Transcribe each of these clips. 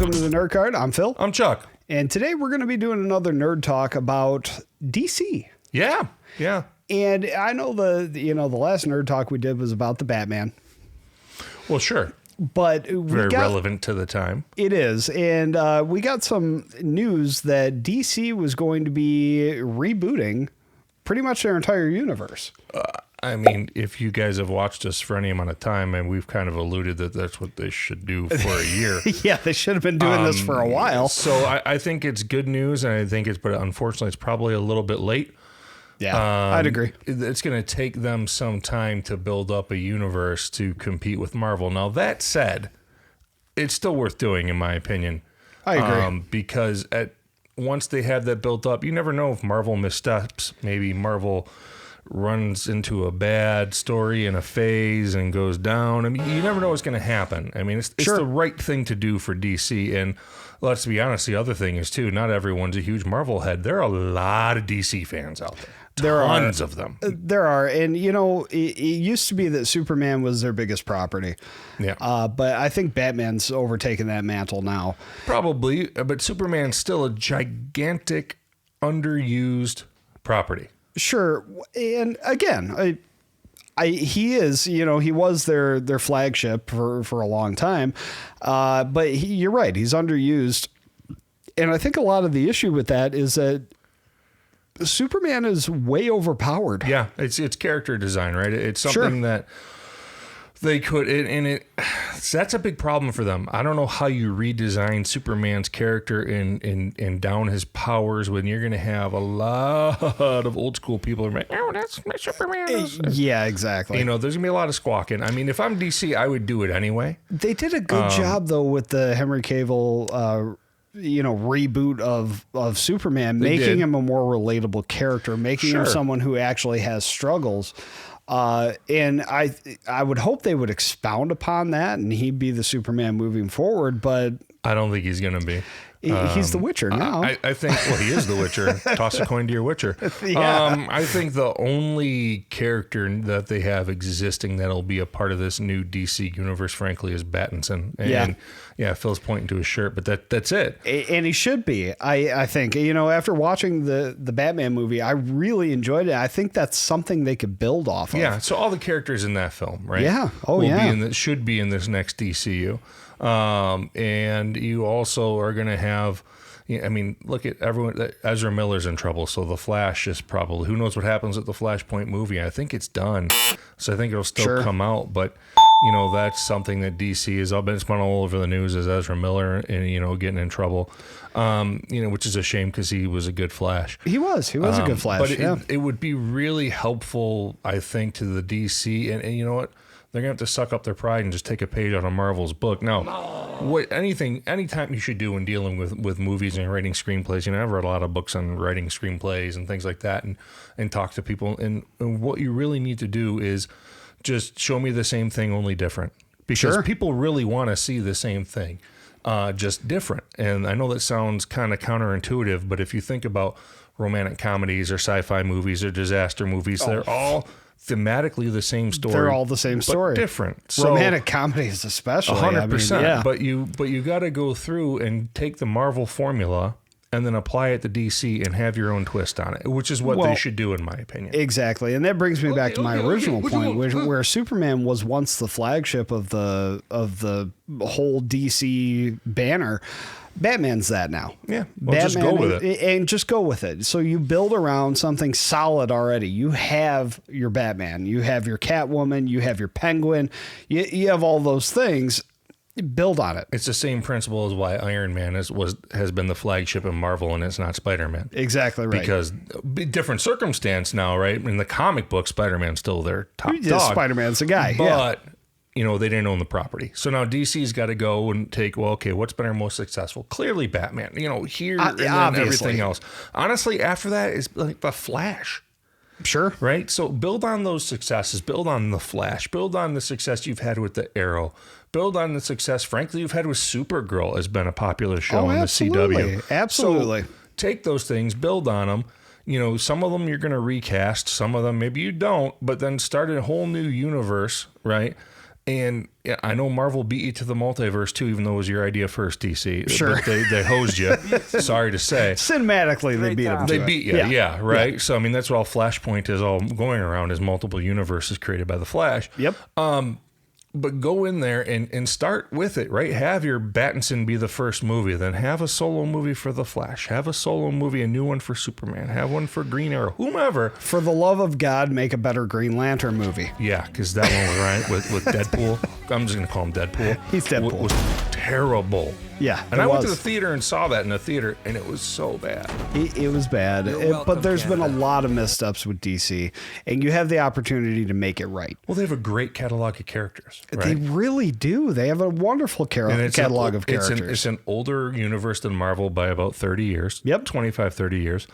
Welcome to the Nerd Card. I'm Phil. I'm Chuck. And today we're going to be doing another nerd talk about DC. Yeah. And I know the last nerd talk we did was about the Batman. Well, sure. But very relevant to the time. It is. And we got some news that DC was going to be rebooting pretty much their entire universe. I mean, if you guys have watched us for any amount of time, and we've kind of alluded that that's what they should do for a year. Yeah, they should have been doing this for a while. So I think it's good news, and I think but unfortunately, it's probably a little bit late. Yeah, I'd agree. It's going to take them some time to build up a universe to compete with Marvel. Now, that said, it's still worth doing, in my opinion. I agree. Because once they have that built up, you never know if Marvel missteps. Maybe Marvel runs into a bad story in a phase and goes down. I mean, you never know what's going to happen. I mean, it's the right thing to do for DC. And let's be honest, the other thing is, too, not everyone's a huge Marvel head. There are a lot of DC fans out there. Tons of them. There are. And, it used to be that Superman was their biggest property. Yeah. But I think Batman's overtaken that mantle now. Probably. But Superman's still a gigantic, underused property. Sure. And again, he is, he was their flagship for a long time. But you're right. He's underused. And I think a lot of the issue with that is that Superman is way overpowered. Yeah, it's character design, right? It's something that they could, and that's a big problem for them. I don't know how you redesign Superman's character and down his powers when you're going to have a lot of old school people who are like, oh, that's my Superman. Yeah, exactly. There's going to be a lot of squawking. I mean, if I'm DC, I would do it anyway. They did a good job, though, with the Henry Cavill reboot of Superman, making him a more relatable character, making him someone who actually has struggles. And I would hope they would expound upon that and he'd be the Superman moving forward, but I don't think he's going to be. He's the Witcher now. I think, he is the Witcher. Toss a coin to your Witcher. Yeah. I think the only character that they have existing that'll be a part of this new DC universe, frankly, is Pattinson. And Phil's pointing to his shirt, but that's it. And he should be. I think, after watching the Batman movie, I really enjoyed it. I think that's something they could build off of. Yeah. So all the characters in that film, right? Yeah. Should be in this next DCU. And you also are going to have, look at everyone. Ezra Miller's in trouble. So the Flash is probably, who knows what happens at the Flashpoint movie. I think it's done. So I think it'll still come out, but that's something that DC has been all over the news as Ezra Miller and, getting in trouble, which is a shame because he was a good Flash. He was a good Flash. But it would be really helpful, I think, to the DC and you know what? They're going to have to suck up their pride and just take a page out of Marvel's book. Now, anytime you should do when dealing with movies and writing screenplays, I've read a lot of books on writing screenplays and things like that and talk to people. And what you really need to do is just show me the same thing, only different. Because people really want to see the same thing, just different. And I know that sounds kind of counterintuitive, but if you think about romantic comedies or sci-fi movies or disaster movies, they're all thematically the same story. They're all the same story, but different. So, romantic comedies, especially 100%. But you got to go through and take the Marvel formula and then apply it to DC and have your own twist on it, which is what they should do, in my opinion. Exactly, and that brings me back to my original point, where Superman was once the flagship of the whole DC banner. Batman's that now. Yeah, just go with it. And just go with it. So you build around something solid already. You have your Batman, you have your Catwoman, you have your Penguin, you have all those things. Build on it. It's the same principle as why Iron Man has been the flagship of Marvel and it's not Spider-Man. Exactly right. Because different circumstance now, right? In the comic book, Spider-Man's still their top dog. Spider-Man's the guy. But they didn't own the property. So now DC's got to go and take, what's been our most successful? Clearly Batman, here and then everything else. Honestly, after that is like the Flash. Sure. Right? So build on those successes. Build on the Flash. Build on the success you've had with the Arrow. Build on the success, frankly, you've had with Supergirl has been a popular show on the CW. Absolutely. So take those things, build on them. Some of them you're going to recast. Some of them maybe you don't, but then start a whole new universe, right? And yeah, I know Marvel beat you to the multiverse too, even though it was your idea first, DC. Sure. But they hosed you. Sorry to say. Cinematically, they beat him. They beat you, right? Yeah. So, I mean, that's what all Flashpoint is all going around, is multiple universes created by the Flash. Yep. But go in there and start with it, right? Have your Pattinson be the first movie, then have a solo movie for the Flash, have a solo movie, a new one for Superman, have one for Green Arrow, whomever. For the love of God, make a better Green Lantern movie. Yeah, because that one was right with Deadpool. I'm just going to call him Deadpool. He's Deadpool. Was terrible. Yeah, and I went to the theater and saw that in the theater, and it was so bad. It was bad. But there's been a lot of missteps with DC, and you have the opportunity to make it right. Well, they have a great catalog of characters. Right? They really do. They have a wonderful catalog of characters. It's an older universe than Marvel by about 30 years. Yep. 25, 30 years.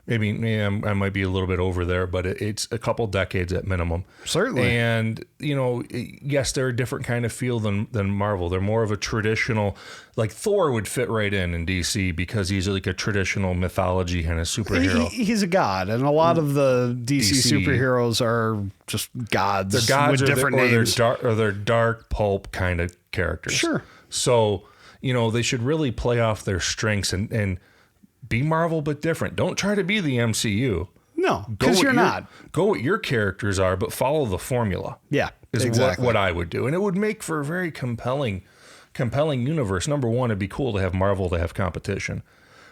Maybe I might be a little bit over there, but it's a couple decades at minimum. Certainly. And, yes, they're a different kind of feel than Marvel. They're more of a traditional, like Thor would fit right in DC because he's like a traditional mythology kind of superhero. He's a god, and a lot of the DC superheroes are just gods. They're gods with different names. They're dark pulp kind of characters. Sure. So, they should really play off their strengths and be Marvel, but different. Don't try to be the MCU. No, because you're not. Go what your characters are, but follow the formula. Yeah, is exactly what I would do. And it would make for a very compelling universe. Number one, it'd be cool to have Marvel to have competition.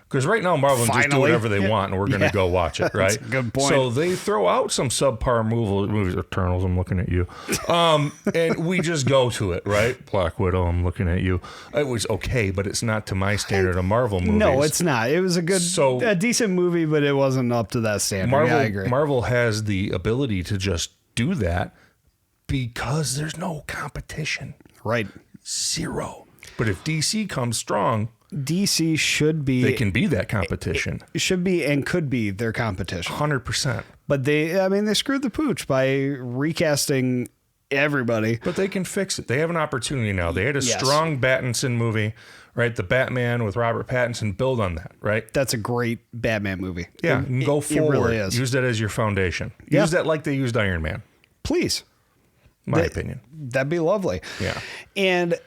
Because right now, Marvel can just do whatever they want, and we're going to go watch it, right? That's a good point. So they throw out some subpar movies. Eternals, I'm looking at you. And we just go to it, right? Black Widow, I'm looking at you. It was okay, but it's not to my standard of Marvel movies. No, it's not. It was a decent movie, but it wasn't up to that standard. I agree. Marvel has the ability to just do that because there's no competition. Right. Zero. But if DC comes strong, DC should be... They can be that competition. It should be and could be their competition. 100%. But they screwed the pooch by recasting everybody. But they can fix it. They have an opportunity now. They had a strong Pattinson movie, right? The Batman with Robert Pattinson. Build on that, right? That's a great Batman movie. Yeah, go forward. It really is. Use that as your foundation. Use that like they used Iron Man. Please. My opinion. That'd be lovely. Yeah. And...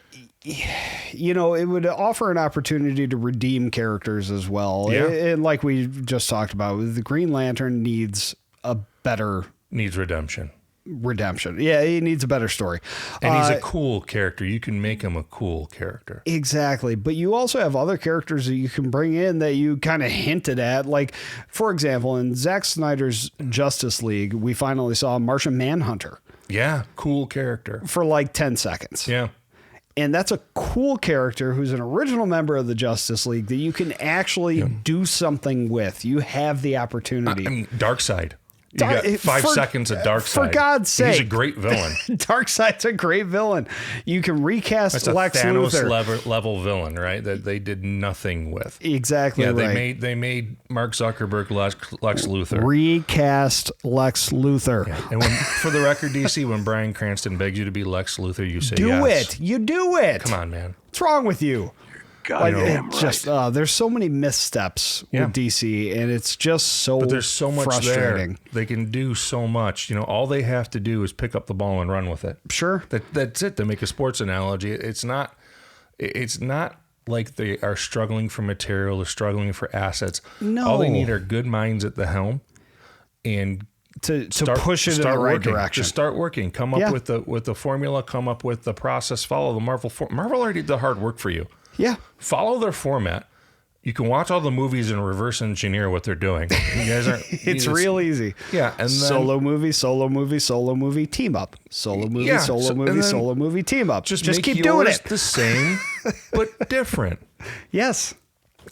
it would offer an opportunity to redeem characters as well. Yeah. And like we just talked about, the Green Lantern needs a better... Needs redemption. Yeah, he needs a better story. And he's a cool character. You can make him a cool character. Exactly. But you also have other characters that you can bring in that you kind of hinted at. Like, for example, in Zack Snyder's Justice League, we finally saw Martian Manhunter. Yeah, cool character. For like 10 seconds. Yeah. And that's a cool character who's an original member of the Justice League that you can actually do something with. You have the opportunity. I mean, Darkseid. You got 5 seconds of Darkseid. For God's sake. He's a great villain. Darkseid's a great villain. You can recast That's Lex a Thanos Luthor. level villain, right? That they did nothing with. Exactly right. They made Mark Zuckerberg Lex Luthor. Recast Lex Luthor. Yeah. And for the record, DC, when Bryan Cranston begs you to be Lex Luthor, you say do yes. it. You do it. Come on, man. What's wrong with you? Just there's so many missteps with DC, and it's just so. But there's so much frustrating. there. They can do so much. All they have to do is pick up the ball and run with it. Sure, that's it. To make a sports analogy, it's not like they are struggling for material or struggling for assets. No, all they need are good minds at the helm, and to push it in the right direction. Just start working. Come up with the formula. Come up with the process. Follow the Marvel. Marvel already did the hard work for you. Yeah. Follow their format. You can watch all the movies and reverse engineer what they're doing. You guys aren't. It's real easy. Yeah, and then, solo movie, team up. Solo movie, team up. Just keep doing it. The same, but different. Yes.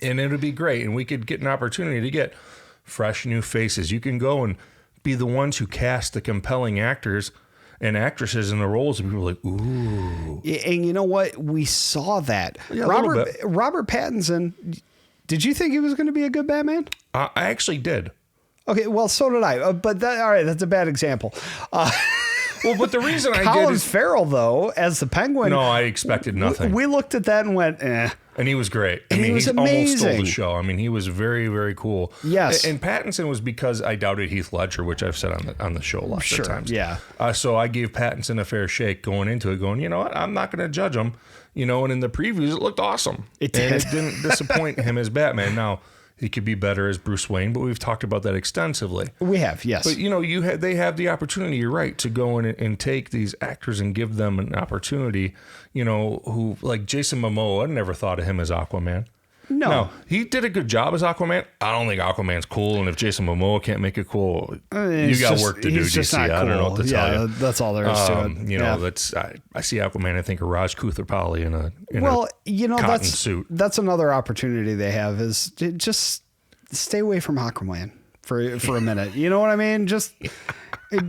And it would be great, and we could get an opportunity to get fresh new faces. You can go and be the ones who cast the compelling actors and actresses in the roles, and people are like, ooh. And you know what? We saw that. Yeah, Robert Pattinson, did you think he was going to be a good Batman? I actually did. Okay, well, so did I. But all right, that's a bad example. Well, but the reason I did is Farrell, though, as the Penguin. No, I expected nothing. We looked at that and went, eh. And he was great. And he was he amazing. Almost stole the show. I mean, he was very, very cool. Yes. And Pattinson was because I doubted Heath Ledger, which I've said on the show lots of times. Yeah. So I gave Pattinson a fair shake going into it, going, you know what? I'm not going to judge him. You know, and in the previews, it looked awesome. It did. And it didn't disappoint him as Batman. Now, he could be better as Bruce Wayne, but we've talked about that extensively. We have, yes. But, you know, they have the opportunity, you're right, to go in and take these actors and give them an opportunity, you know, who, like Jason Momoa, I never thought of him as Aquaman. No. Now, he did a good job as Aquaman. I don't think Aquaman's cool, and if Jason Momoa can't make it cool, you got work to do, DC. Cool. I don't know what to tell you. That's all there is to it. You know, that's I see Aquaman, I think of Raj Kutherpally in a cotton suit. That's another opportunity they have is to just stay away from Aquaman for a minute. You know what I mean? Just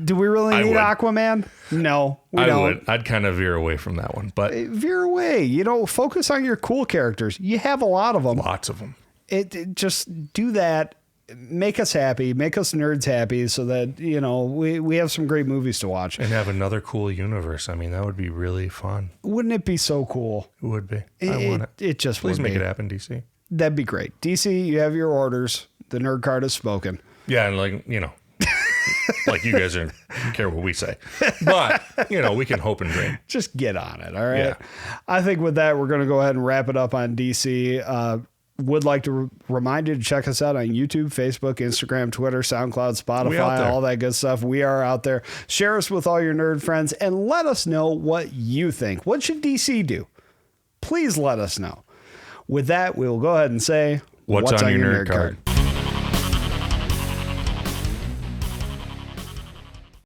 do we really need Aquaman? No, we don't. I'd kind of veer away from that one, but veer away. You know, focus on your cool characters. You have a lot of them. Lots of them. It just do that. Make us happy. Make us nerds happy, so that you know we have some great movies to watch and have another cool universe. I mean, that would be really fun. Wouldn't it be so cool? It would be. I want it. It just please would make be. it happen, DC. That'd be great. DC, you have your orders. The nerd card has spoken. Yeah, and like, you know, like you guys don't care what we say. But, you know, we can hope and dream. Just get on it, all right? Yeah. I think with that, we're going to go ahead and wrap it up on DC. Would like to remind you to check us out on YouTube, Facebook, Instagram, Twitter, SoundCloud, Spotify, all that good stuff. We are out there. Share us with all your nerd friends and let us know what you think. What should DC do? Please let us know. With that, we will go ahead and say, what's on your nerd card?